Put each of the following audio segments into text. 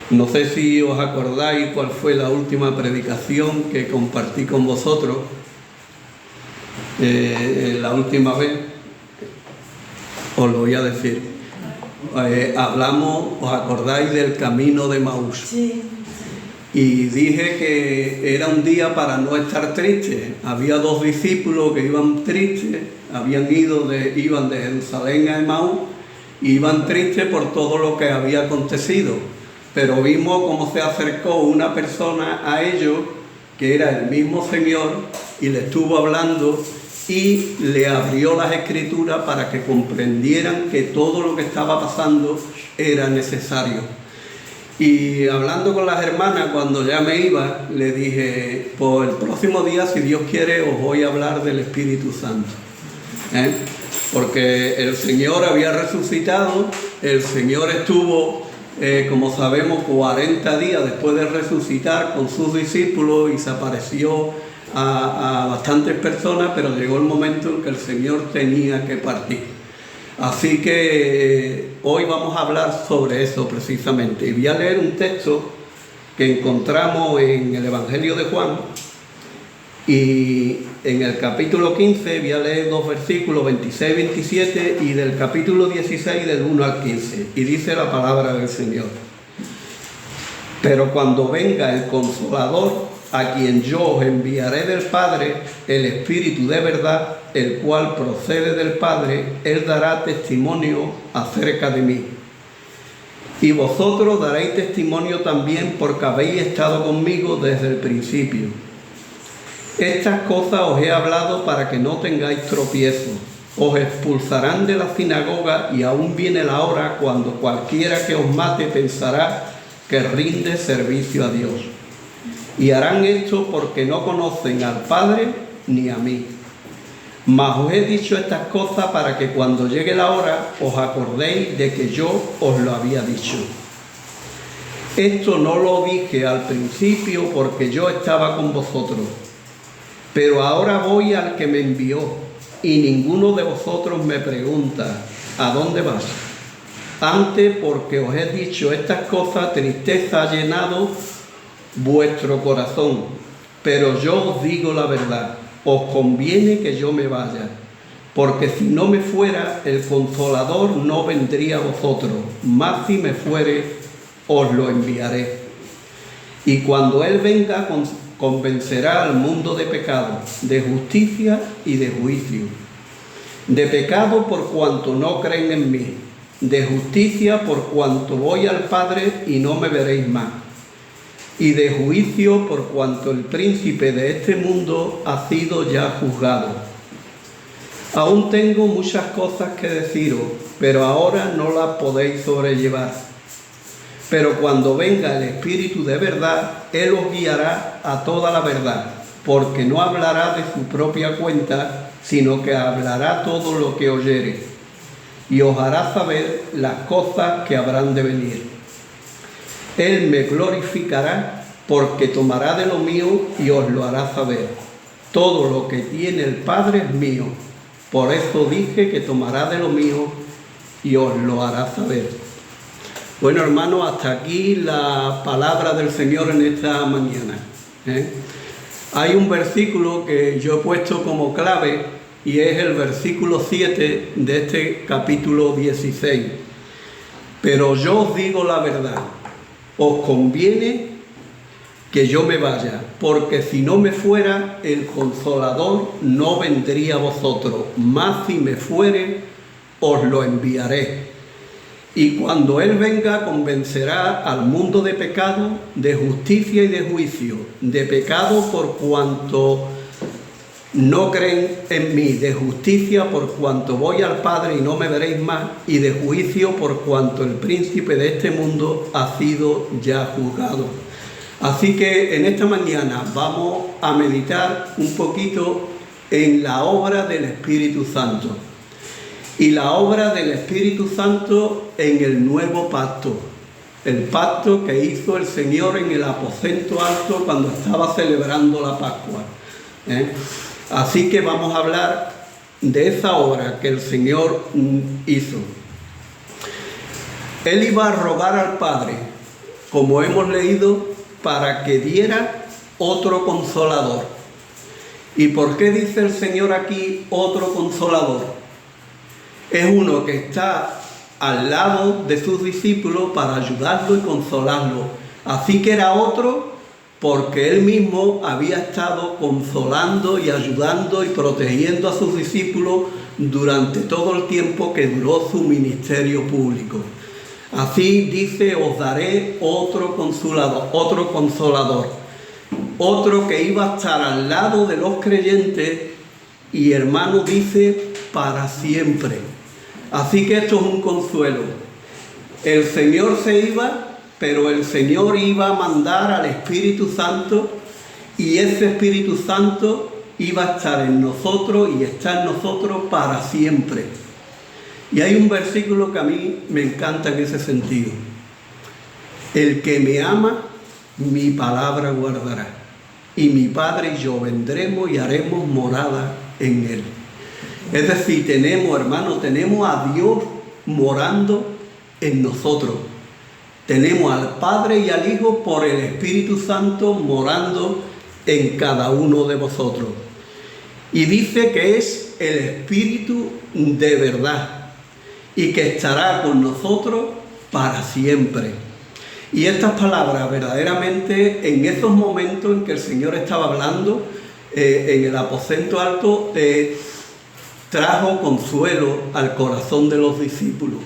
No sé si os acordáis cuál fue la última predicación que compartí con vosotros. La última vez, os lo voy a decir. Hablamos, ¿os acordáis del camino de Maús? Sí. Y dije que era un día para no estar triste. Había dos discípulos que iban tristes, iban de Jerusalén a Emaús, y iban tristes por todo lo que había acontecido. Pero vimos cómo se acercó una persona a ellos, que era el mismo Señor, y le estuvo hablando y le abrió las Escrituras para que comprendieran que todo lo que estaba pasando era necesario. Y hablando con las hermanas, cuando ya me iba, le dije, pues el próximo día, si Dios quiere, os voy a hablar del Espíritu Santo. Porque el Señor había resucitado, el Señor estuvo, como sabemos, 40 días después de resucitar con sus discípulos y se apareció a bastantes personas, pero llegó el momento en que el Señor tenía que partir. Así que hoy vamos a hablar sobre eso precisamente. Y voy a leer un texto que encontramos en el Evangelio de Juan. Y en el capítulo 15 voy a leer dos versículos, 26 y 27, y del capítulo 16 del 1 al 15. Y dice la palabra del Señor: pero cuando venga el Consolador, a quien yo os enviaré del Padre, el Espíritu de verdad, el cual procede del Padre, Él dará testimonio acerca de mí. Y vosotros daréis testimonio también, porque habéis estado conmigo desde el principio. Estas cosas os he hablado para que no tengáis tropiezo. Os expulsarán de la sinagoga, y aún viene la hora cuando cualquiera que os mate pensará que rinde servicio a Dios. Y harán esto porque no conocen al Padre ni a mí. Mas os he dicho estas cosas para que cuando llegue la hora os acordéis de que yo os lo había dicho. Esto no lo dije al principio porque yo estaba con vosotros, pero ahora voy al que me envió, y ninguno de vosotros me pregunta, ¿a dónde vas? Antes, porque os he dicho estas cosas, tristeza ha llenado vuestro corazón, pero yo os digo la verdad, os conviene que yo me vaya, porque si no me fuera, el Consolador no vendría a vosotros, mas si me fuere, os lo enviaré. Y cuando Él venga, convencerá al mundo de pecado, de justicia y de juicio. De pecado por cuanto no creen en mí, de justicia por cuanto voy al Padre y no me veréis más, y de juicio por cuanto el príncipe de este mundo ha sido ya juzgado. Aún tengo muchas cosas que deciros, pero ahora no las podéis sobrellevar. Pero cuando venga el Espíritu de verdad, Él os guiará a toda la verdad, porque no hablará de su propia cuenta, sino que hablará todo lo que oyere, y os hará saber las cosas que habrán de venir. Él me glorificará, porque tomará de lo mío y os lo hará saber. Todo lo que tiene el Padre es mío. Por eso dije que tomará de lo mío y os lo hará saber. Bueno, hermanos, hasta aquí la palabra del Señor en esta mañana. Hay un versículo que yo he puesto como clave, y es el versículo 7 de este capítulo 16. Pero yo os digo la verdad, os conviene que yo me vaya, porque si no me fuera, el Consolador no vendría a vosotros, mas si me fuere, os lo enviaré. Y cuando Él venga, convencerá al mundo de pecado, de justicia y de juicio. De pecado por cuanto no creen en mí, de justicia por cuanto voy al Padre y no me veréis más, y de juicio por cuanto el príncipe de este mundo ha sido ya juzgado. Así que en esta mañana vamos a meditar un poquito en la obra del Espíritu Santo. Y la obra del Espíritu Santo en el nuevo pacto. El pacto que hizo el Señor en el aposento alto cuando estaba celebrando la Pascua. Así que vamos a hablar de esa obra que el Señor hizo. Él iba a rogar al Padre como hemos leído, para que diera otro consolador. ¿Y por qué dice el Señor aquí otro consolador? Es uno que está al lado de sus discípulos para ayudarlo y consolarlo. Así que era otro porque él mismo había estado consolando y ayudando y protegiendo a sus discípulos durante todo el tiempo que duró su ministerio público. Así dice, os daré otro consolador, otro que iba a estar al lado de los creyentes y, hermano, dice, para siempre. Así que esto es un consuelo. El Señor se iba, pero el Señor iba a mandar al Espíritu Santo y ese Espíritu Santo iba a estar en nosotros y está en nosotros para siempre. Y hay un versículo que a mí me encanta en ese sentido. El que me ama, mi palabra guardará. Y mi Padre y yo vendremos y haremos morada en él. Es decir, tenemos a Dios morando en nosotros. Tenemos al Padre y al Hijo por el Espíritu Santo morando en cada uno de vosotros. Y dice que es el Espíritu de verdad y que estará con nosotros para siempre. Y estas palabras verdaderamente en esos momentos en que el Señor estaba hablando en el aposento alto trajo consuelo al corazón de los discípulos.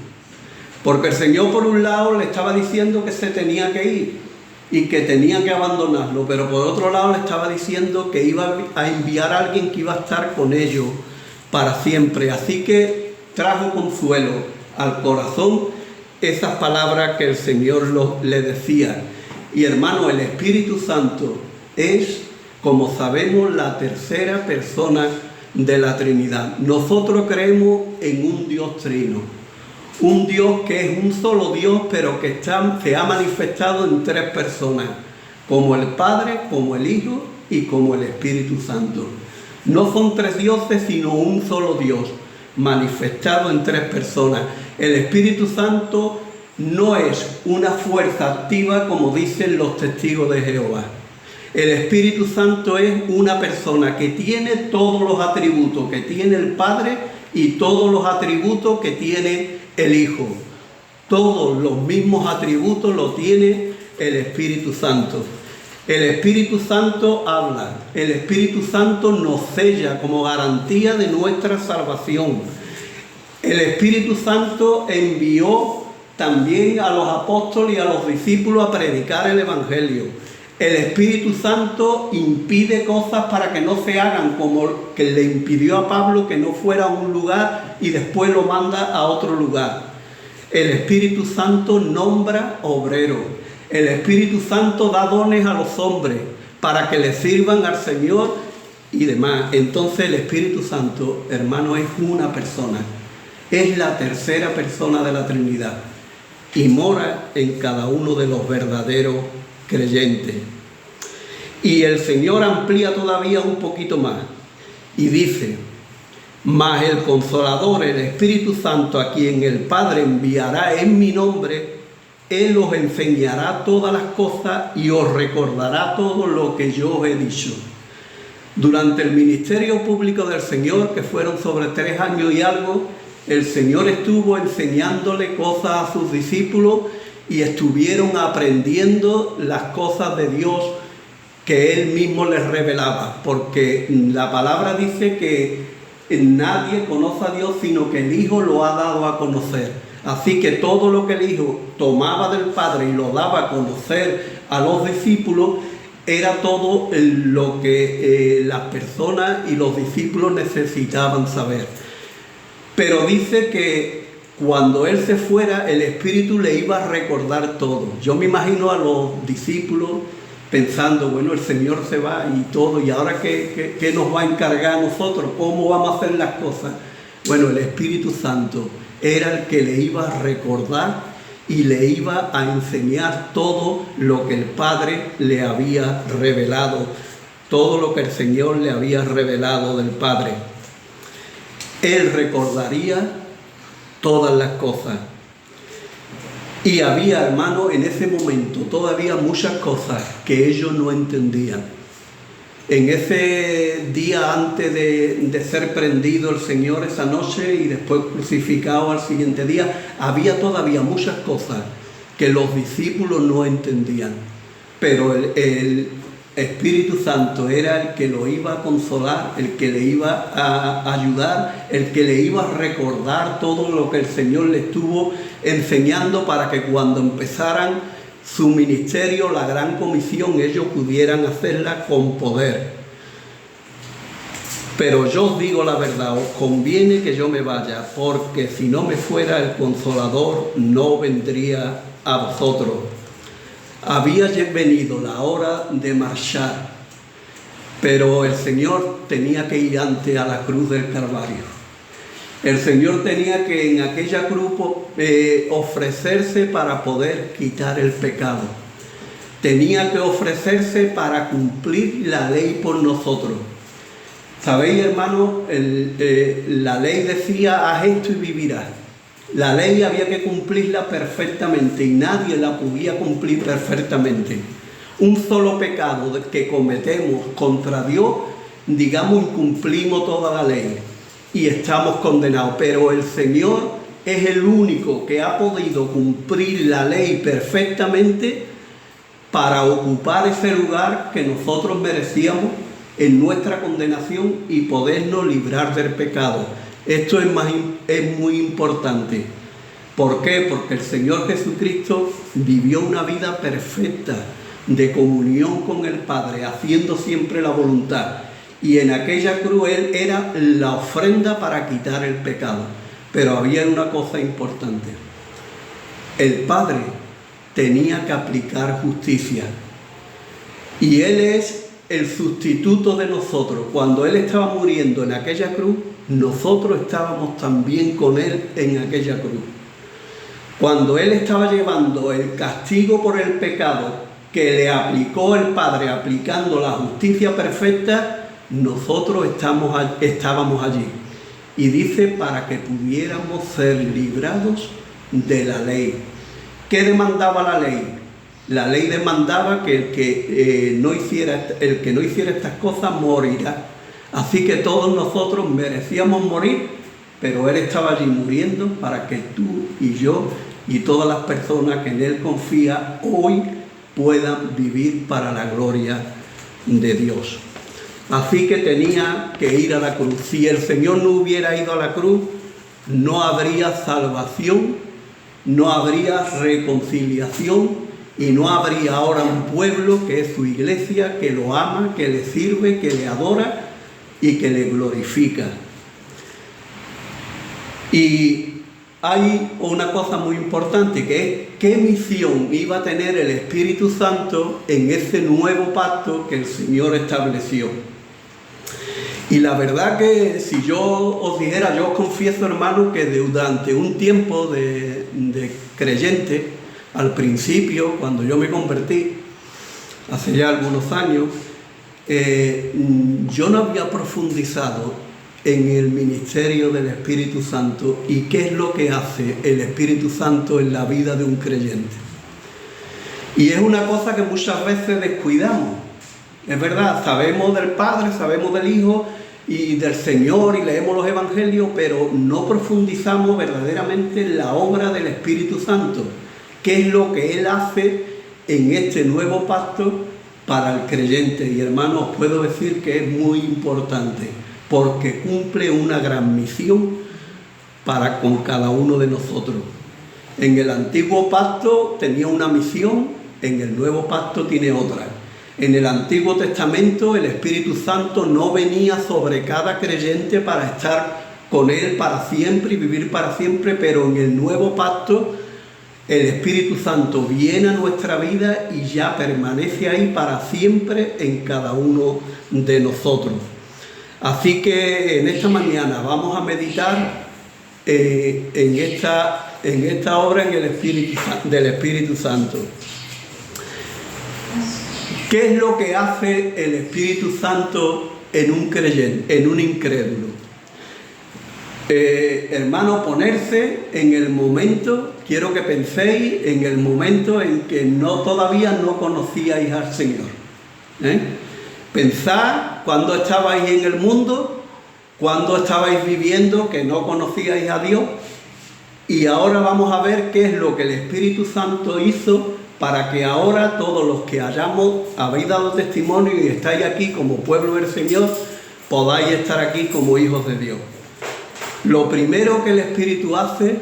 Porque el Señor por un lado le estaba diciendo que se tenía que ir y que tenía que abandonarlo, pero por otro lado le estaba diciendo que iba a enviar a alguien que iba a estar con ellos para siempre. Así que trajo consuelo al corazón esas palabras que el Señor le decía. Y hermano, el Espíritu Santo es, como sabemos, la tercera persona de la Trinidad. Nosotros creemos en un Dios trino, un Dios que es un solo Dios, pero que se ha manifestado en tres personas, como el Padre, como el Hijo y como el Espíritu Santo. No son tres dioses, sino un solo Dios, manifestado en tres personas. El Espíritu Santo no es una fuerza activa como dicen los testigos de Jehová. El Espíritu Santo es una persona que tiene todos los atributos que tiene el Padre y todos los atributos que tiene el Hijo. Todos los mismos atributos los tiene el Espíritu Santo. El Espíritu Santo habla, el Espíritu Santo nos sella como garantía de nuestra salvación. El Espíritu Santo envió también a los apóstoles y a los discípulos a predicar el Evangelio. El Espíritu Santo impide cosas para que no se hagan, como que le impidió a Pablo que no fuera a un lugar y después lo manda a otro lugar. El Espíritu Santo nombra obreros. El Espíritu Santo da dones a los hombres para que le sirvan al Señor y demás. Entonces el Espíritu Santo, hermano, es una persona. Es la tercera persona de la Trinidad y mora en cada uno de los verdaderos creyentes. Y el Señor amplía todavía un poquito más y dice: mas el Consolador, el Espíritu Santo, a quien el Padre enviará en mi nombre, Él os enseñará todas las cosas y os recordará todo lo que yo os he dicho. Durante el ministerio público del Señor, que fueron sobre 3 años y algo, el Señor estuvo enseñándole cosas a sus discípulos y estuvieron aprendiendo las cosas de Dios que Él mismo les revelaba, porque la palabra dice que nadie conoce a Dios sino que el Hijo lo ha dado a conocer. Así que todo lo que el Hijo tomaba del Padre y lo daba a conocer a los discípulos era todo lo que las personas y los discípulos necesitaban saber. Pero dice que cuando Él se fuera, el Espíritu le iba a recordar todo. Yo me imagino a los discípulos pensando, bueno, el Señor se va y todo, ¿y ahora qué nos va a encargar a nosotros? ¿Cómo vamos a hacer las cosas? Bueno, el Espíritu Santo era el que le iba a recordar y le iba a enseñar todo lo que el Padre le había revelado, todo lo que el Señor le había revelado del Padre. Él recordaría todas las cosas. Y había, hermano, en ese momento todavía muchas cosas que ellos no entendían. En ese día antes de ser prendido el Señor esa noche y después crucificado al siguiente día, había todavía muchas cosas que los discípulos no entendían. Pero el Espíritu Santo era el que lo iba a consolar, el que le iba a ayudar, el que le iba a recordar todo lo que el Señor le estuvo enseñando para que cuando empezaran su ministerio, la gran comisión, ellos pudieran hacerla con poder. Pero yo os digo la verdad, os conviene que yo me vaya, porque si no me fuera el Consolador, no vendría a vosotros. Había venido la hora de marchar, pero el Señor tenía que ir antes a la cruz del Calvario. El Señor tenía que en aquella cruz ofrecerse para poder quitar el pecado. Tenía que ofrecerse para cumplir la ley por nosotros. ¿Sabéis, hermano? La ley decía, haz esto y vivirás. La ley había que cumplirla perfectamente y nadie la podía cumplir perfectamente. Un solo pecado que cometemos contra Dios, digamos, incumplimos toda la ley y estamos condenados. Pero el Señor es el único que ha podido cumplir la ley perfectamente para ocupar ese lugar que nosotros merecíamos en nuestra condenación y podernos librar del pecado. Esto es muy importante. ¿Por qué? Porque el Señor Jesucristo vivió una vida perfecta de comunión con el Padre, haciendo siempre la voluntad. Y en aquella cruz Él era la ofrenda para quitar el pecado. Pero había una cosa importante. El Padre tenía que aplicar justicia. Y Él es el sustituto de nosotros. Cuando Él estaba muriendo en aquella cruz, nosotros estábamos también con Él en aquella cruz. Cuando Él estaba llevando el castigo por el pecado que le aplicó el Padre, aplicando la justicia perfecta, nosotros estábamos allí. Y dice, para que pudiéramos ser librados de la ley. ¿Qué demandaba la ley? La ley demandaba que el que no hiciera estas cosas morirá. Así que todos nosotros merecíamos morir, pero Él estaba allí muriendo para que tú y yo y todas las personas que en Él confían hoy puedan vivir para la gloria de Dios. Así que tenía que ir a la cruz. Si el Señor no hubiera ido a la cruz, no habría salvación, no habría reconciliación y no habría ahora un pueblo que es su iglesia, que lo ama, que le sirve, que le adora y que le glorifica. Y hay una cosa muy importante, que es qué misión iba a tener el Espíritu Santo en ese nuevo pacto que el Señor estableció. Y la verdad que si yo os dijera, yo os confieso, hermano, que durante un tiempo de creyente, al principio, cuando yo me convertí, hace ya algunos años, yo no había profundizado en el ministerio del Espíritu Santo y qué es lo que hace el Espíritu Santo en la vida de un creyente. Y es una cosa que muchas veces descuidamos. Es verdad, sabemos del Padre, sabemos del Hijo y del Señor y leemos los Evangelios, pero no profundizamos verdaderamente en la obra del Espíritu Santo. ¿Qué es lo que Él hace en este nuevo pacto para el creyente? Y hermanos, os puedo decir que es muy importante, porque cumple una gran misión para con cada uno de nosotros. En el antiguo pacto tenía una misión, en el nuevo pacto tiene otra. En el Antiguo Testamento el Espíritu Santo no venía sobre cada creyente para estar con Él para siempre y vivir para siempre, pero en el nuevo pacto el Espíritu Santo viene a nuestra vida y ya permanece ahí para siempre en cada uno de nosotros. Así que en esta mañana vamos a meditar en esta obra del Espíritu Santo. ¿Qué es lo que hace el Espíritu Santo en un creyente, en un incrédulo? Hermano, ponerse en el momento, quiero que penséis en el momento en que todavía no conocíais al Señor. Pensad cuando estabais en el mundo, cuando estabais viviendo que no conocíais a Dios, y ahora vamos a ver qué es lo que el Espíritu Santo hizo para que ahora todos los que habéis dado testimonio y estáis aquí como pueblo del Señor, podáis estar aquí como hijos de Dios. Lo primero que el Espíritu hace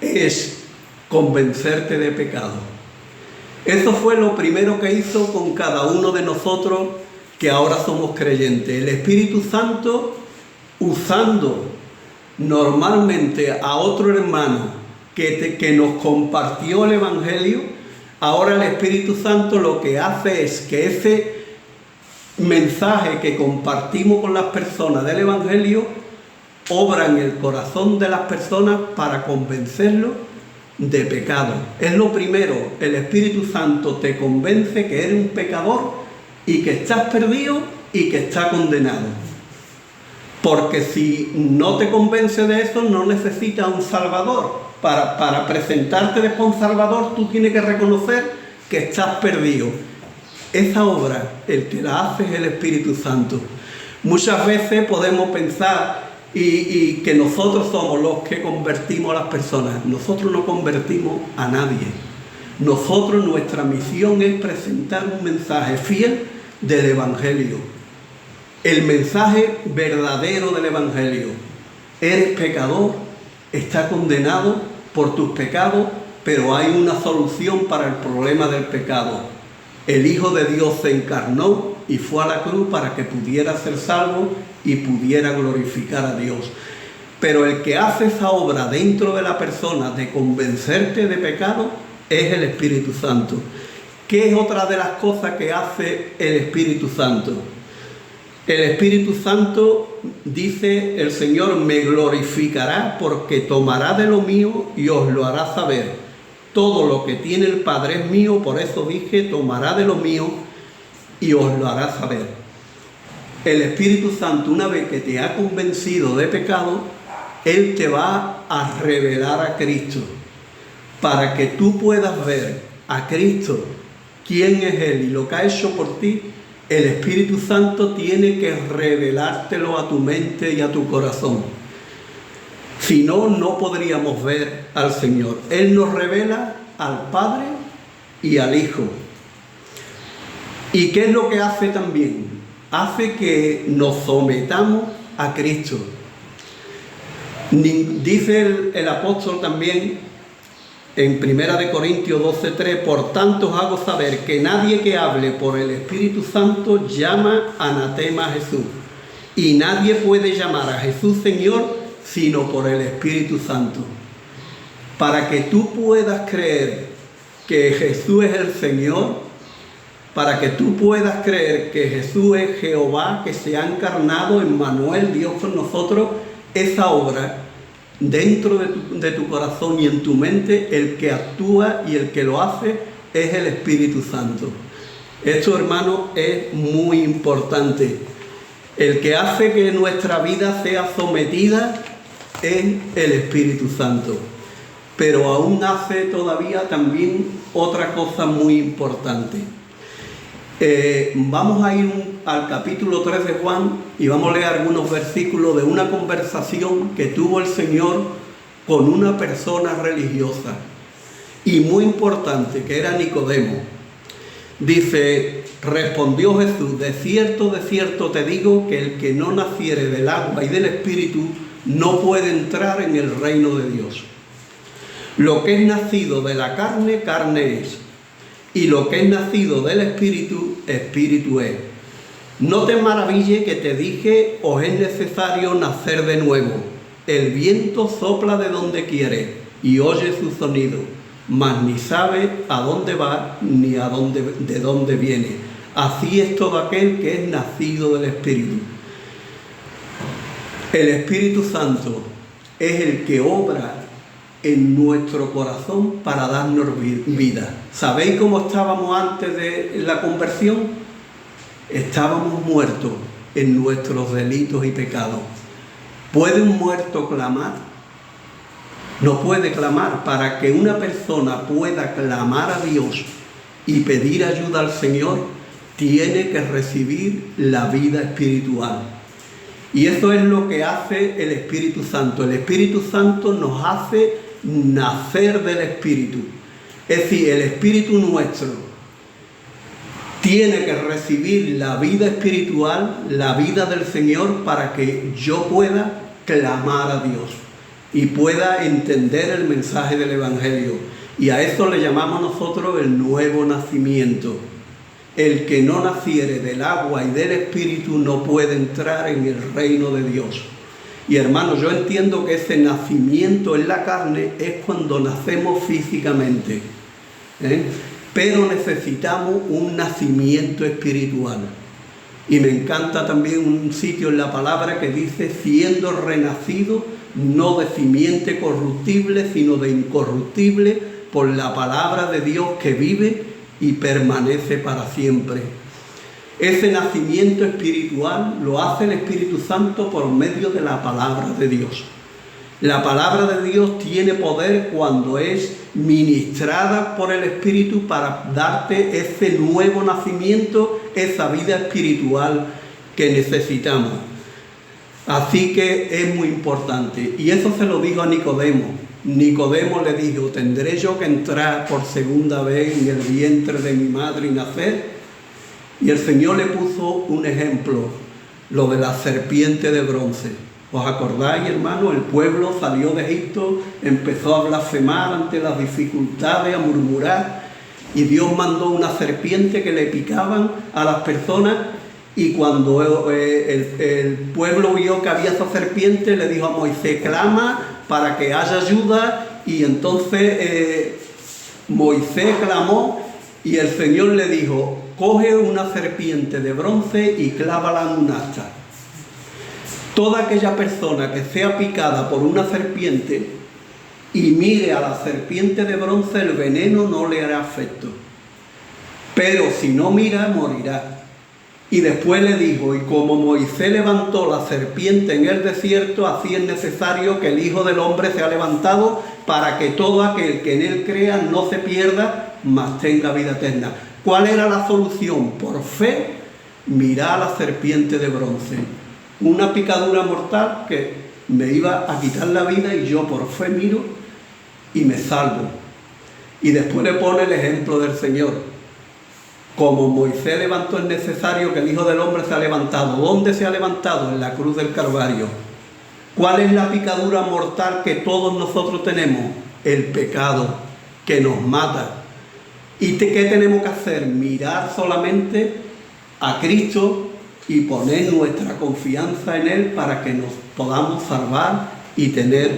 es convencerte de pecado. Eso fue lo primero que hizo con cada uno de nosotros que ahora somos creyentes. El Espíritu Santo, usando normalmente a otro hermano que nos compartió el Evangelio, ahora el Espíritu Santo lo que hace es que ese mensaje que compartimos con las personas del Evangelio obra en el corazón de las personas para convencerlos de pecado. Es lo primero, el Espíritu Santo te convence que eres un pecador y que estás perdido y que estás condenado. Porque si no te convence de eso, no necesitas un Salvador. Para presentarte después un Salvador, tú tienes que reconocer que estás perdido. Esa obra, el que la hace es el Espíritu Santo. Muchas veces podemos pensar y que nosotros somos los que convertimos a las personas. Nosotros no convertimos a nadie. Nosotros, nuestra misión es presentar un mensaje fiel del Evangelio. El mensaje verdadero del Evangelio. Eres pecador, estás condenado por tus pecados, pero hay una solución para el problema del pecado. El Hijo de Dios se encarnó y fue a la cruz para que pudiera ser salvo y pudiera glorificar a Dios. Pero el que hace esa obra dentro de la persona de convencerte de pecado es el Espíritu Santo. ¿Qué es otra de las cosas que hace el Espíritu Santo? El Espíritu Santo, dice el Señor, me glorificará porque tomará de lo mío y os lo hará saber. Todo lo que tiene el Padre es mío, por eso dije, tomará de lo mío y os lo hará saber. El Espíritu Santo, una vez que te ha convencido de pecado, Él te va a revelar a Cristo, para que tú puedas ver a Cristo, quién es Él y lo que ha hecho por ti. El Espíritu Santo tiene que revelártelo a tu mente y a tu corazón. Si no, no podríamos ver al Señor. Él nos revela al Padre y al Hijo. ¿Y qué es lo que hace también? Hace que nos sometamos a Cristo. Dice el apóstol también en 1 Corintios 12:3, por tanto os hago saber que nadie que hable por el Espíritu Santo llama anatema a Jesús. Y nadie puede llamar a Jesús Señor sino por el Espíritu Santo. Para que tú puedas creer que Jesús es el Señor, para que tú puedas creer que Jesús es Jehová, que se ha encarnado, Emmanuel, Dios con nosotros, esa obra dentro de tu corazón y en tu mente, el que actúa y el que lo hace es el Espíritu Santo. Esto, hermano, es muy importante. El que hace que nuestra vida sea sometida es el Espíritu Santo. Pero aún hace todavía también otra cosa muy importante. Vamos a ir al capítulo 3 de Juan y vamos a leer algunos versículos de una conversación que tuvo el Señor con una persona religiosa y muy importante, que era Nicodemo. Dice, respondió Jesús, de cierto te digo que el que no naciere del agua y del Espíritu no puede entrar en el reino de Dios. Lo que es nacido de la carne, carne es. Y lo que es nacido del Espíritu, Espíritu es. No te maravilles que te dije, os es necesario nacer de nuevo. El viento sopla de donde quiere y oye su sonido, mas ni sabe a dónde va ni de dónde viene. Así es todo aquel que es nacido del Espíritu. El Espíritu Santo es el que obra en nuestro corazón para darnos vida. ¿Sabéis cómo estábamos antes de la conversión? Estábamos muertos en nuestros delitos y pecados. ¿Puede un muerto clamar? No puede clamar. Para que una persona pueda clamar a Dios y pedir ayuda al Señor, tiene que recibir la vida espiritual. Y eso es lo que hace el Espíritu Santo. El Espíritu Santo nos hace nacer del Espíritu. Es decir, el Espíritu nuestro tiene que recibir la vida espiritual, la vida del Señor, para que yo pueda clamar a Dios y pueda entender el mensaje del Evangelio. Y a eso le llamamos nosotros el nuevo nacimiento. El que no naciere del agua y del Espíritu no puede entrar en el reino de Dios. Y hermanos, yo entiendo que ese nacimiento en la carne es cuando nacemos físicamente, pero necesitamos un nacimiento espiritual. Y me encanta también un sitio en la palabra que dice: siendo renacido no de simiente corruptible, sino de incorruptible, por la palabra de Dios que vive y permanece para siempre. Ese nacimiento espiritual lo hace el Espíritu Santo por medio de la palabra de Dios. La palabra de Dios tiene poder cuando es ministrada por el Espíritu para darte ese nuevo nacimiento, esa vida espiritual que necesitamos. Así que es muy importante. Y eso se lo dijo a Nicodemo. Nicodemo le dijo: ¿tendré yo que entrar por segunda vez en el vientre de mi madre y nacer? Y el Señor le puso un ejemplo, lo de la serpiente de bronce. ¿Os acordáis, hermano? El pueblo salió de Egipto, empezó a blasfemar ante las dificultades, a murmurar, y Dios mandó una serpiente que le picaban a las personas, y cuando el pueblo vio que había esa serpiente, le dijo a Moisés: clama para que haya ayuda. Y entonces Moisés clamó y el Señor le dijo: coge una serpiente de bronce y clávala en un asta. Toda aquella persona que sea picada por una serpiente y mire a la serpiente de bronce, el veneno no le hará efecto. Pero si no mira, morirá. Y después le dijo: y como Moisés levantó la serpiente en el desierto, así es necesario que el Hijo del Hombre sea levantado, para que todo aquel que en él crea no se pierda, mas tenga vida eterna. ¿Cuál era la solución? Por fe, mirar a la serpiente de bronce. Una picadura mortal que me iba a quitar la vida, y yo por fe miro y me salvo. Y después le pone el ejemplo del Señor. Como Moisés levantó, es necesario que el Hijo del Hombre sea levantado. ¿Dónde se ha levantado? En la cruz del Calvario. ¿Cuál es la picadura mortal que todos nosotros tenemos? El pecado, que nos mata. ¿Y qué tenemos que hacer? Mirar solamente a Cristo y poner nuestra confianza en Él para que nos podamos salvar y tener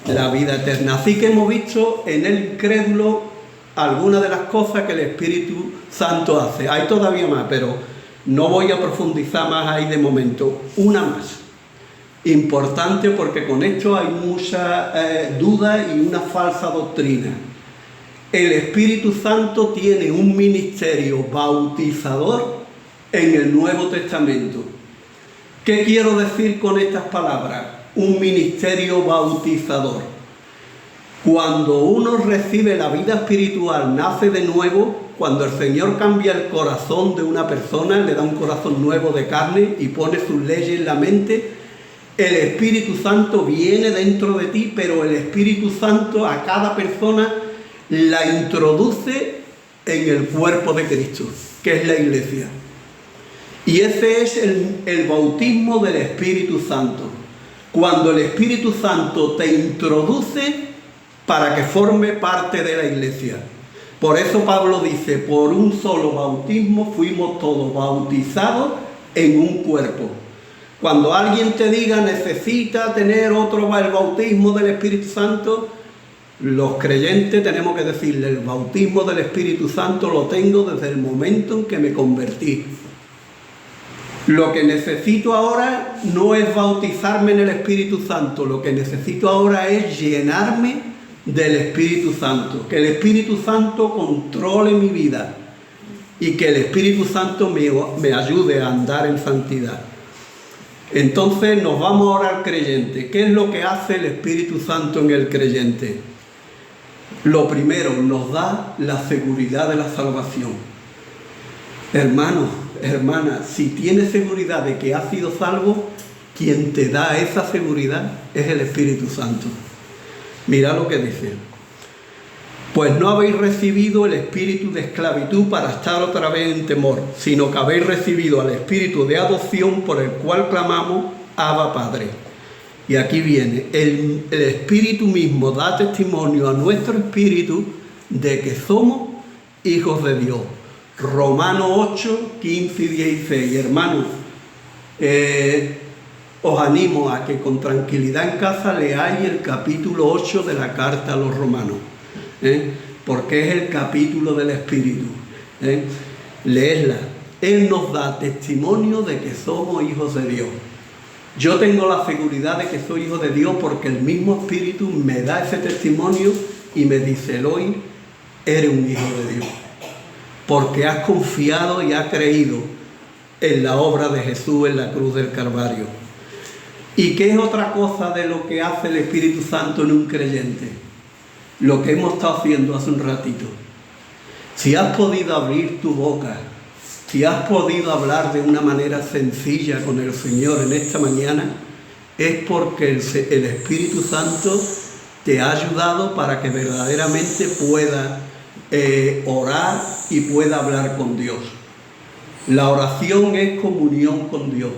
la vida eterna. Así que hemos visto en el incrédulo algunas de las cosas que el Espíritu Santo hace. Hay todavía más, pero no voy a profundizar más ahí de momento. Una más, importante, porque con esto hay mucha duda y una falsa doctrina. El Espíritu Santo tiene un ministerio bautizador en el Nuevo Testamento. ¿Qué quiero decir con estas palabras? Un ministerio bautizador. Cuando uno recibe la vida espiritual, nace de nuevo, cuando el Señor cambia el corazón de una persona, le da un corazón nuevo de carne y pone sus leyes en la mente, el Espíritu Santo viene dentro de ti, pero el Espíritu Santo a cada persona la introduce en el cuerpo de Cristo, que es la iglesia. Y ese es el bautismo del Espíritu Santo. Cuando el Espíritu Santo te introduce para que forme parte de la iglesia. Por eso Pablo dice: por un solo bautismo fuimos todos bautizados en un cuerpo. Cuando alguien te diga necesita tener otro el bautismo del Espíritu Santo, los creyentes tenemos que decirle: el bautismo del Espíritu Santo lo tengo desde el momento en que me convertí. Lo que necesito ahora no es bautizarme en el Espíritu Santo, lo que necesito ahora es llenarme del Espíritu Santo, que el Espíritu Santo controle mi vida y que el Espíritu Santo me ayude a andar en santidad. Entonces nos vamos ahora al creyente. ¿Qué es lo que hace el Espíritu Santo en el creyente? Lo primero, nos da la seguridad de la salvación. Hermanos, hermanas, si tienes seguridad de que has sido salvo, quien te da esa seguridad es el Espíritu Santo. Mira lo que dice. Pues no habéis recibido el espíritu de esclavitud para estar otra vez en temor, sino que habéis recibido al espíritu de adopción por el cual clamamos, Abba Padre. Y aquí viene, el Espíritu mismo da testimonio a nuestro espíritu de que somos hijos de Dios. Romanos 8, 15 y 16. Hermanos, os animo a que con tranquilidad en casa leáis el capítulo 8 de la carta a los romanos, porque es el capítulo del Espíritu. Leedla. Él nos da testimonio de que somos hijos de Dios. Yo tengo la seguridad de que soy hijo de Dios porque el mismo Espíritu me da ese testimonio y me dice, Eloy, eres un hijo de Dios. Porque has confiado y has creído en la obra de Jesús en la cruz del Calvario. ¿Y qué es otra cosa de lo que hace el Espíritu Santo en un creyente? Lo que hemos estado haciendo hace un ratito. Si has podido abrir tu boca, si has podido hablar de una manera sencilla con el Señor en esta mañana, es porque el Espíritu Santo te ha ayudado para que verdaderamente pueda orar y pueda hablar con Dios. La oración es comunión con Dios.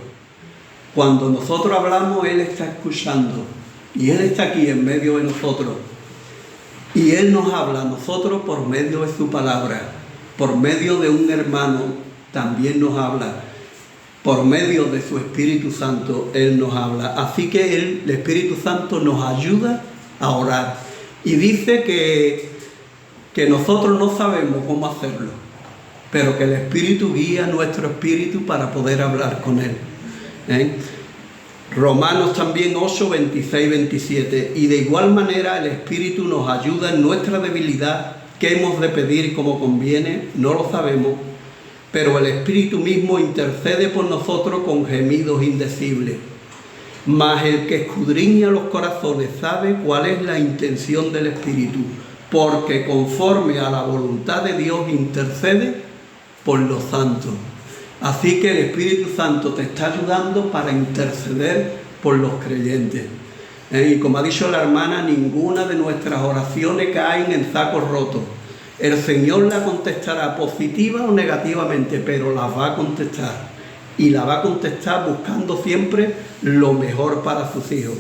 Cuando nosotros hablamos, Él está escuchando y Él está aquí en medio de nosotros. Y Él nos habla a nosotros por medio de su palabra, por medio de un hermano también nos habla, por medio de su Espíritu Santo Él nos habla. Así que el Espíritu Santo nos ayuda a orar. Y dice que nosotros no sabemos cómo hacerlo, pero que el Espíritu guía nuestro espíritu para poder hablar con Él. Romanos también 8, 26, 27. Y de igual manera el Espíritu nos ayuda en nuestra debilidad. ¿Qué hemos de pedir como conviene? No lo sabemos. Pero el Espíritu mismo intercede por nosotros con gemidos indecibles. Mas el que escudriña los corazones sabe cuál es la intención del Espíritu, porque conforme a la voluntad de Dios intercede por los santos. Así que el Espíritu Santo te está ayudando para interceder por los creyentes. Y como ha dicho la hermana, ninguna de nuestras oraciones caen en sacos rotos. El Señor la contestará positiva o negativamente, pero la va a contestar. Y la va a contestar buscando siempre lo mejor para sus hijos.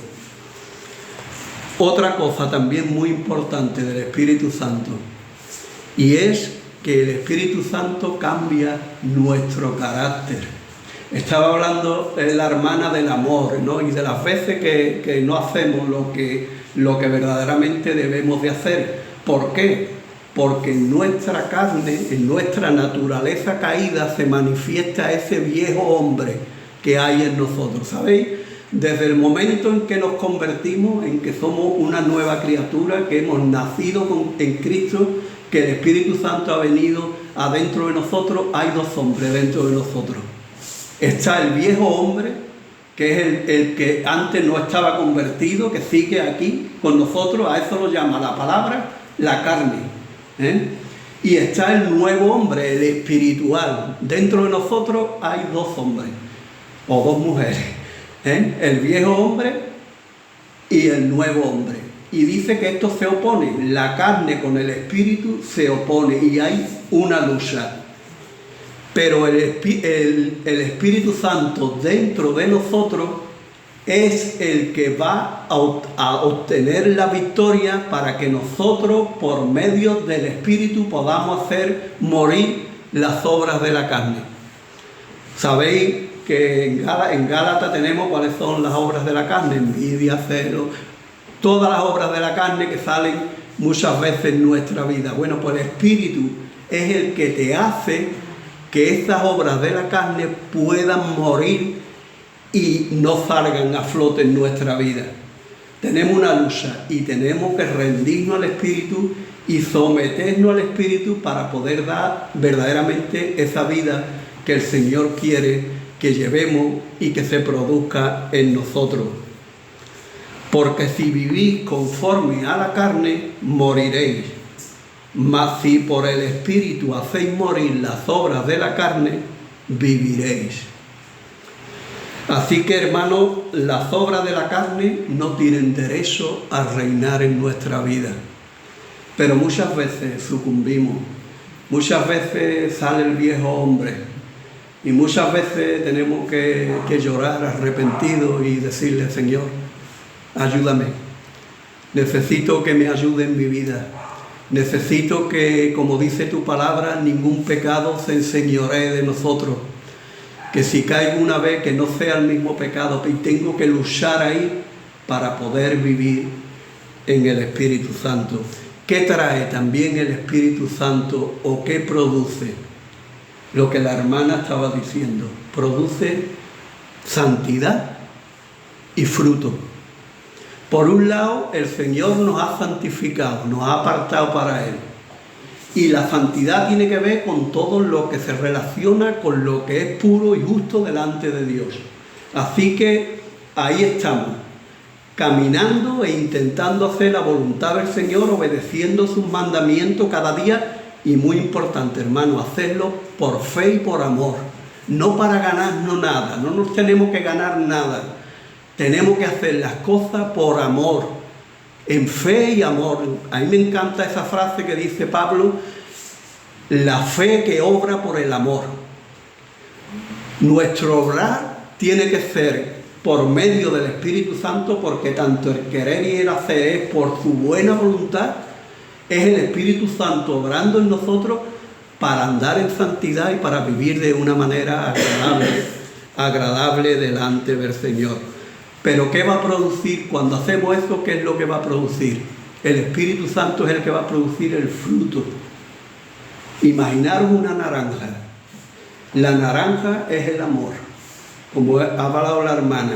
Otra cosa también muy importante del Espíritu Santo, y es que el Espíritu Santo cambia nuestro carácter. Estaba hablando la hermana del amor, ¿no? Y de las veces que no hacemos lo que verdaderamente debemos de hacer. ¿Por qué? Porque en nuestra carne, en nuestra naturaleza caída, se manifiesta ese viejo hombre que hay en nosotros, ¿sabéis? Desde el momento en que nos convertimos, en que somos una nueva criatura, que hemos nacido en Cristo, que el Espíritu Santo ha venido adentro de nosotros, hay dos hombres dentro de nosotros. Está el viejo hombre, que es el que antes no estaba convertido, que sigue aquí con nosotros, a eso lo llama la palabra, la carne. Y está el nuevo hombre, el espiritual. Dentro de nosotros hay dos hombres, o dos mujeres, el viejo hombre y el nuevo hombre. Y dice que esto se opone, la carne con el espíritu se opone y hay una lucha. Pero el Espíritu Santo dentro de nosotros es el que va a obtener la victoria para que nosotros, por medio del Espíritu, podamos hacer morir las obras de la carne. Sabéis que en Gálatas tenemos cuáles son las obras de la carne: envidia, celo, todas las obras de la carne que salen muchas veces en nuestra vida. Bueno, pues el Espíritu es el que te hace que estas obras de la carne puedan morir y no salgan a flote en nuestra vida. Tenemos una lucha y tenemos que rendirnos al Espíritu y someternos al Espíritu para poder dar verdaderamente esa vida que el Señor quiere que llevemos y que se produzca en nosotros. Porque si vivís conforme a la carne, moriréis. Mas si por el Espíritu hacéis morir las obras de la carne, viviréis. Así que, hermanos, las obras de la carne no tienen derecho a reinar en nuestra vida. Pero muchas veces sucumbimos, muchas veces sale el viejo hombre y muchas veces tenemos que llorar arrepentidos y decirle: Señor, ayúdame, necesito que me ayude en mi vida, necesito que, como dice tu palabra, ningún pecado se enseñoree de nosotros, que si caigo una vez que no sea el mismo pecado, y tengo que luchar ahí para poder vivir en el Espíritu Santo. ¿Qué trae también el Espíritu Santo o qué produce? Lo que la hermana estaba diciendo, produce santidad y fruto. Por un lado, el Señor nos ha santificado, nos ha apartado para Él. Y la santidad tiene que ver con todo lo que se relaciona con lo que es puro y justo delante de Dios. Así que ahí estamos, caminando e intentando hacer la voluntad del Señor, obedeciendo sus mandamientos cada día. Y muy importante, hermano, hacerlo por fe y por amor, no para ganarnos nada, no nos tenemos que ganar nada. Tenemos que hacer las cosas por amor, en fe y amor. A mí me encanta esa frase que dice Pablo: la fe que obra por el amor. Nuestro obrar tiene que ser por medio del Espíritu Santo, porque tanto el querer y el hacer es por su buena voluntad. Es el Espíritu Santo obrando en nosotros para andar en santidad y para vivir de una manera agradable delante del Señor. Pero ¿qué va a producir cuando hacemos eso? ¿Qué es lo que va a producir? El Espíritu Santo es el que va a producir el fruto. Imaginaros una naranja. La naranja es el amor, como ha hablado la hermana.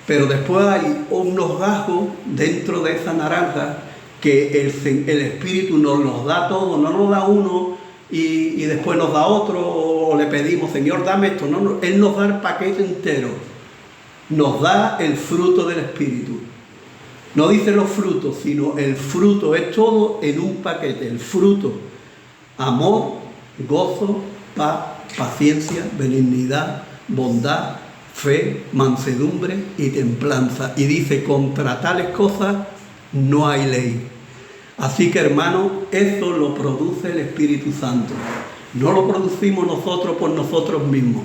Pero después hay unos gajos dentro de esa naranja que el Espíritu nos los da todo, no nos da uno y después nos da otro, o le pedimos: Señor, dame esto. No, Él nos da el paquete entero, nos da el fruto del Espíritu. No dice los frutos, sino el fruto, es todo en un paquete. El fruto: amor, gozo, paz, paciencia, benignidad, bondad, fe, mansedumbre y templanza. Y dice: contra tales cosas no hay ley. Así que, hermanos, eso lo produce el Espíritu Santo. No lo producimos nosotros por nosotros mismos.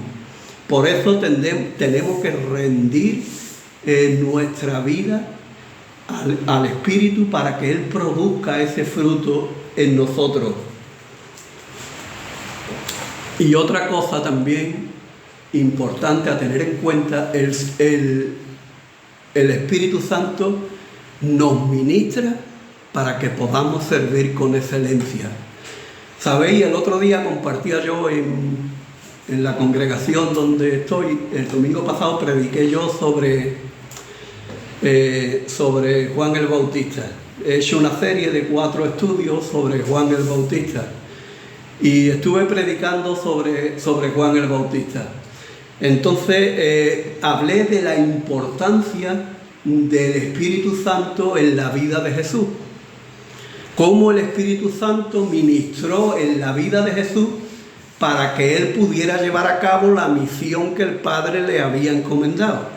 Por eso tenemos que rendir nuestra vida al Espíritu para que Él produzca ese fruto en nosotros. Y otra cosa también importante a tener en cuenta, el Espíritu Santo nos ministra para que podamos servir con excelencia. Sabéis, el otro día compartía yo en la congregación donde estoy, el domingo pasado prediqué yo sobre Juan el Bautista. He hecho una serie de 4 estudios sobre Juan el Bautista y estuve predicando sobre Juan el Bautista. Entonces hablé de la importancia del Espíritu Santo en la vida de Jesús. Cómo el Espíritu Santo ministró en la vida de Jesús para que Él pudiera llevar a cabo la misión que el Padre le había encomendado.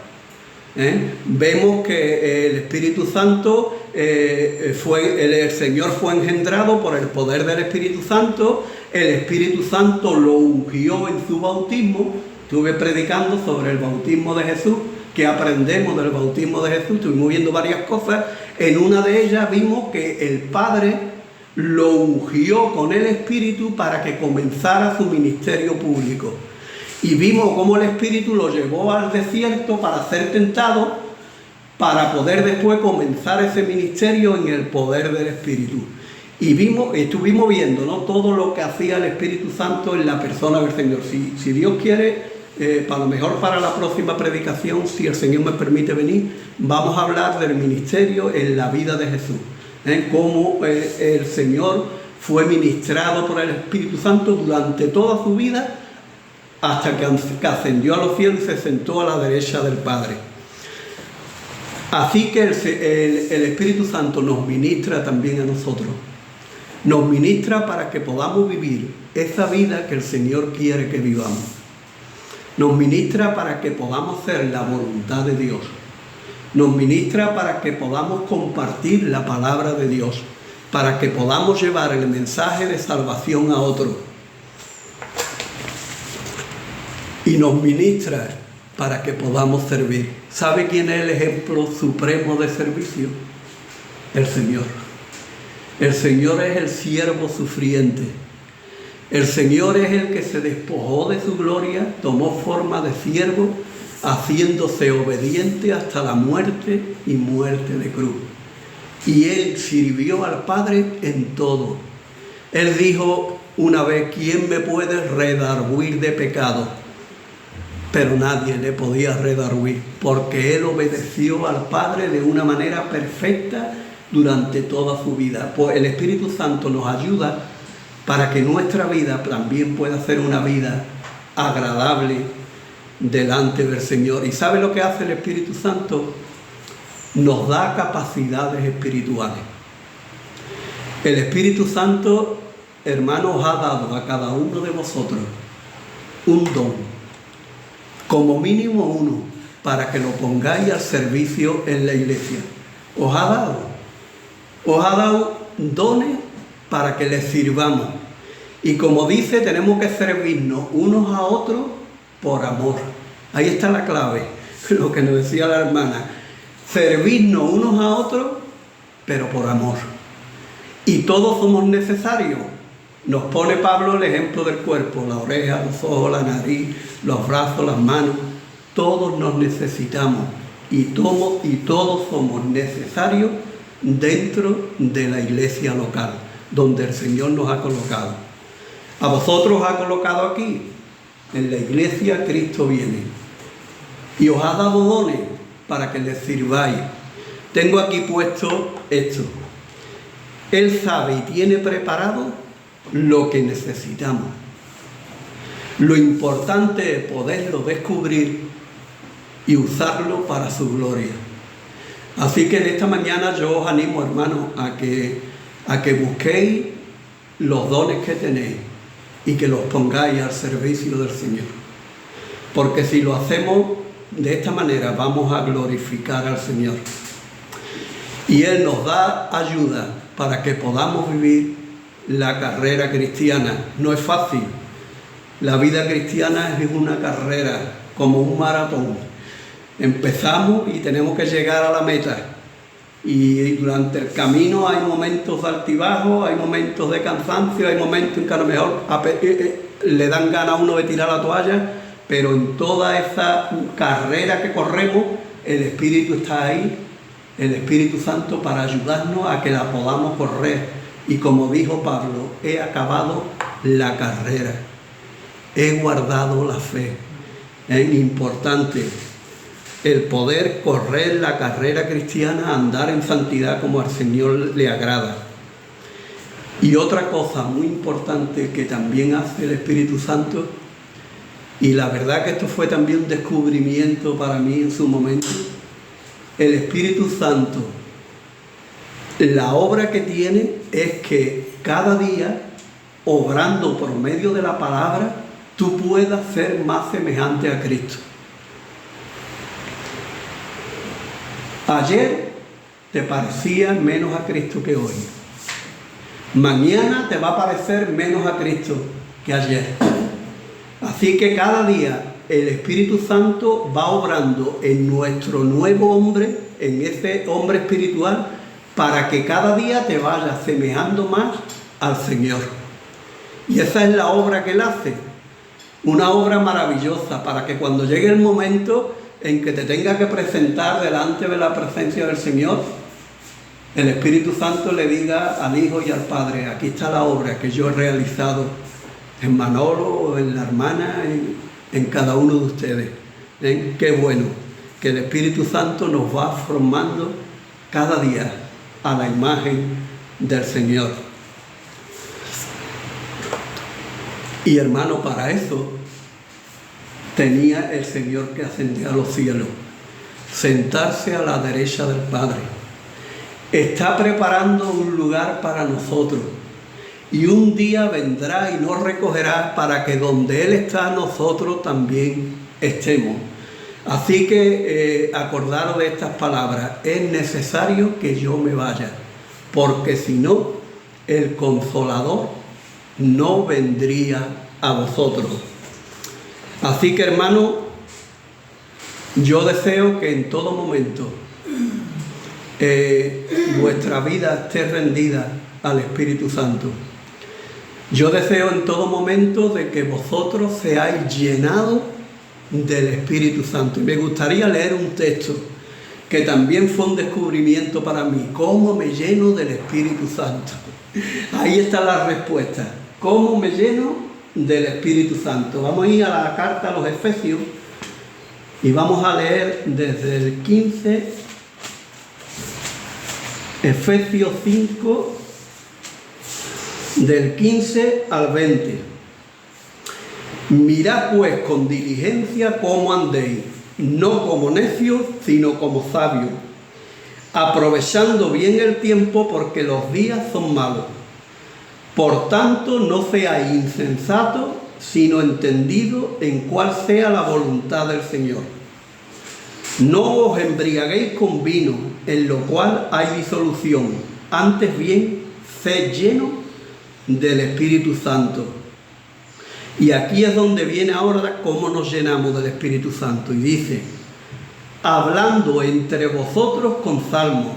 Vemos que el Espíritu Santo, el Señor fue engendrado por el poder del Espíritu Santo. El Espíritu Santo lo ungió en su bautismo. Estuve predicando sobre el bautismo de Jesús, que aprendemos del bautismo de Jesús. Estuvimos viendo varias cosas. En una de ellas vimos que el Padre lo ungió con el Espíritu para que comenzara su ministerio público. Y vimos cómo el Espíritu lo llevó al desierto para ser tentado, para poder después comenzar ese ministerio en el poder del Espíritu. Y estuvimos viendo, ¿no?, todo lo que hacía el Espíritu Santo en la persona del Señor. Si Dios quiere, para lo mejor para la próxima predicación, si el Señor me permite venir, vamos a hablar del ministerio en la vida de Jesús. Cómo el Señor fue ministrado por el Espíritu Santo durante toda su vida, hasta que ascendió a los cielos y se sentó a la derecha del Padre. Así que el Espíritu Santo nos ministra también a nosotros. Nos ministra para que podamos vivir esa vida que el Señor quiere que vivamos. Nos ministra para que podamos hacer la voluntad de Dios. Nos ministra para que podamos compartir la palabra de Dios, para que podamos llevar el mensaje de salvación a otros. Y nos ministra para que podamos servir. ¿Sabe quién es el ejemplo supremo de servicio? El Señor. El Señor es el siervo sufriente. El Señor es el que se despojó de su gloria, tomó forma de siervo, haciéndose obediente hasta la muerte y muerte de cruz. Y Él sirvió al Padre en todo. Él dijo una vez: ¿quién me puede redarguir de pecado? Pero nadie le podía redarguir, porque Él obedeció al Padre de una manera perfecta durante toda su vida. Pues el Espíritu Santo nos ayuda para que nuestra vida también pueda ser una vida agradable delante del Señor. ¿Y sabe lo que hace el Espíritu Santo? Nos da capacidades espirituales. El Espíritu Santo, hermanos, ha dado a cada uno de vosotros un don, como mínimo uno, para que lo pongáis al servicio en la iglesia. Os ha dado dones para que les sirvamos. Y como dice, tenemos que servirnos unos a otros por amor. Ahí está la clave, lo que nos decía la hermana. Servirnos unos a otros, pero por amor. Y todos somos necesarios. Nos pone Pablo el ejemplo del cuerpo: la oreja, los ojos, la nariz, los brazos, las manos. Todos nos necesitamos y todos somos necesarios dentro de la iglesia local, donde el Señor nos ha colocado. A vosotros os ha colocado aquí, en la iglesia Cristo viene, y os ha dado dones para que les sirváis. Tengo aquí puesto esto. Él sabe y tiene preparado lo que necesitamos. Lo importante es poderlo descubrir y usarlo para su gloria. Así que en esta mañana yo os animo, hermanos, a que busquéis los dones que tenéis y que los pongáis al servicio del Señor. Porque si lo hacemos de esta manera, vamos a glorificar al Señor. Y Él nos da ayuda para que podamos vivir la carrera cristiana. No es fácil. La vida cristiana es una carrera, como un maratón. Empezamos y tenemos que llegar a la meta. Y durante el camino hay momentos de altibajos, hay momentos de cansancio, hay momentos en que a lo mejor le dan ganas a uno de tirar la toalla, pero en toda esa carrera que corremos, el Espíritu está ahí, el Espíritu Santo, para ayudarnos a que la podamos correr. Y como dijo Pablo: he acabado la carrera, he guardado la fe. Es importante el poder correr la carrera cristiana, andar en santidad como al Señor le agrada. Y otra cosa muy importante que también hace el Espíritu Santo, y la verdad que esto fue también un descubrimiento para mí en su momento, el Espíritu Santo, la obra que tiene es que cada día, obrando por medio de la palabra, tú puedas ser más semejante a Cristo. Ayer te parecía menos a Cristo que hoy. Mañana te va a parecer menos a Cristo que ayer. Así que cada día el Espíritu Santo va obrando en nuestro nuevo hombre, en ese hombre espiritual, para que cada día te vayas semejando más al Señor. Y esa es la obra que Él hace. Una obra maravillosa, para que cuando llegue el momento en que te tenga que presentar delante de la presencia del Señor, el Espíritu Santo le diga al Hijo y al Padre: aquí está la obra que yo he realizado en Manolo, en la hermana, en cada uno de ustedes. Qué bueno que el Espíritu Santo nos va formando cada día a la imagen del Señor. Y hermano, para eso tenía el Señor que ascender a los cielos, sentarse a la derecha del Padre. Está preparando un lugar para nosotros y un día vendrá y nos recogerá para que donde Él está nosotros también estemos. Así que acordaros de estas palabras: es necesario que yo me vaya, porque si no, el Consolador no vendría a vosotros. Así que, hermanos, yo deseo que en todo momento vuestra vida esté rendida al Espíritu Santo. Yo deseo en todo momento de que vosotros seáis llenados del Espíritu Santo. Y me gustaría leer un texto que también fue un descubrimiento para mí. ¿Cómo me lleno del Espíritu Santo? Ahí está la respuesta. ¿Cómo me lleno del Espíritu Santo? Vamos a ir a la carta a los Efesios y vamos a leer desde el 15, Efesios 5, del 15 al 20. Mirad pues con diligencia cómo andéis, no como necios, sino como sabios, aprovechando bien el tiempo, porque los días son malos. Por tanto, no seáis insensatos, sino entendidos en cuál sea la voluntad del Señor. No os embriaguéis con vino, en lo cual hay disolución. Antes bien, sed llenos del Espíritu Santo. Y aquí es donde viene ahora cómo nos llenamos del Espíritu Santo. Y dice: hablando entre vosotros con salmos,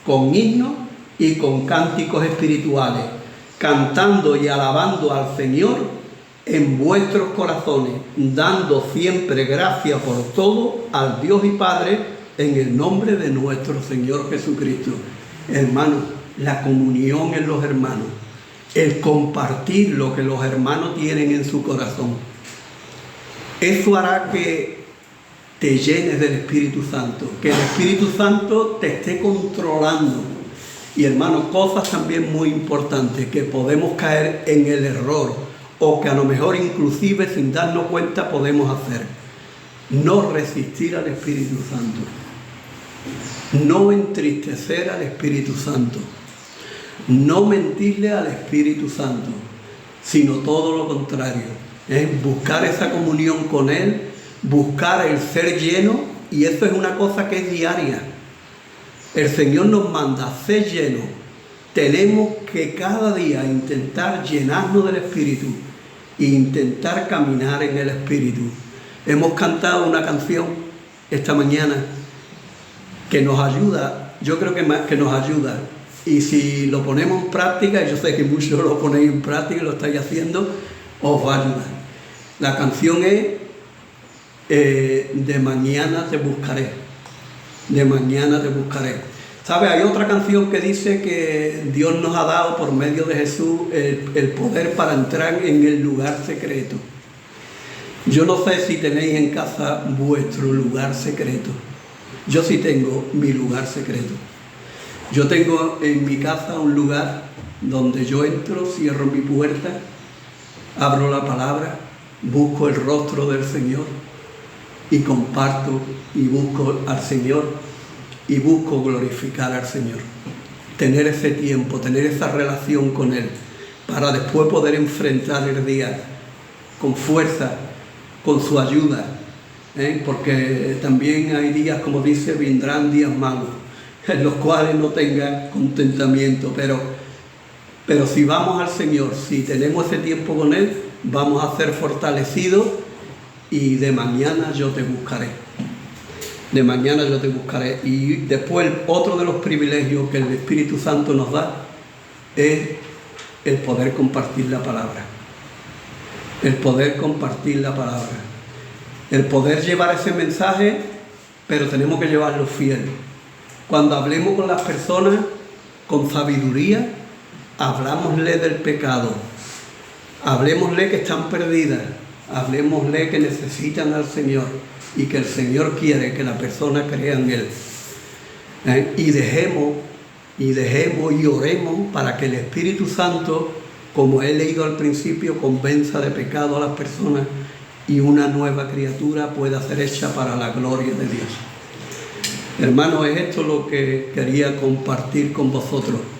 con himnos y con cánticos espirituales, cantando y alabando al Señor en vuestros corazones, dando siempre gracias por todo al Dios y Padre, en el nombre de nuestro Señor Jesucristo. Hermanos, la comunión en los hermanos, el compartir lo que los hermanos tienen en su corazón, eso hará que te llenes del Espíritu Santo, que el Espíritu Santo te esté controlando. Y hermanos, cosas también muy importantes que podemos caer en el error, o que a lo mejor inclusive sin darnos cuenta podemos hacer: no resistir al Espíritu Santo, no entristecer al Espíritu Santo, no mentirle al Espíritu Santo, sino todo lo contrario, es buscar esa comunión con Él, buscar el ser lleno, y eso es una cosa que es diaria. El Señor nos manda ser llenos. Tenemos que cada día intentar llenarnos del Espíritu e intentar caminar en el Espíritu. Hemos cantado una canción esta mañana que nos ayuda, yo creo que nos ayuda. Y si lo ponemos en práctica, y yo sé que muchos lo ponéis en práctica y lo estáis haciendo, os va a ayudar. La canción es de mañana te buscaré. De mañana te buscaré. ¿Sabe? Hay otra canción que dice que Dios nos ha dado por medio de Jesús el poder para entrar en el lugar secreto. Yo no sé si tenéis en casa vuestro lugar secreto. Yo sí tengo mi lugar secreto. Yo tengo en mi casa un lugar donde yo entro, cierro mi puerta, abro la palabra, busco el rostro del Señor y comparto y busco al Señor y busco glorificar al Señor. Tener ese tiempo, tener esa relación con Él, para después poder enfrentar el día con fuerza, con su ayuda, porque también hay días, como dice, vendrán días malos, en los cuales no tengan contentamiento, pero si vamos al Señor, si tenemos ese tiempo con Él, vamos a ser fortalecidos. Y de mañana yo te buscaré. De mañana yo te buscaré. Y después otro de los privilegios que el Espíritu Santo nos da es el poder compartir la palabra. El poder compartir la palabra. El poder llevar ese mensaje, pero tenemos que llevarlo fiel. Cuando hablemos con las personas con sabiduría, hablámosle del pecado. Hablemosle que están perdidas. Hablemosle que necesitan al Señor y que el Señor quiere que la persona crea en Él. Y dejemos y oremos para que el Espíritu Santo, como he leído al principio, convenza de pecado a las personas y una nueva criatura pueda ser hecha para la gloria de Dios. Hermanos, es esto lo que quería compartir con vosotros.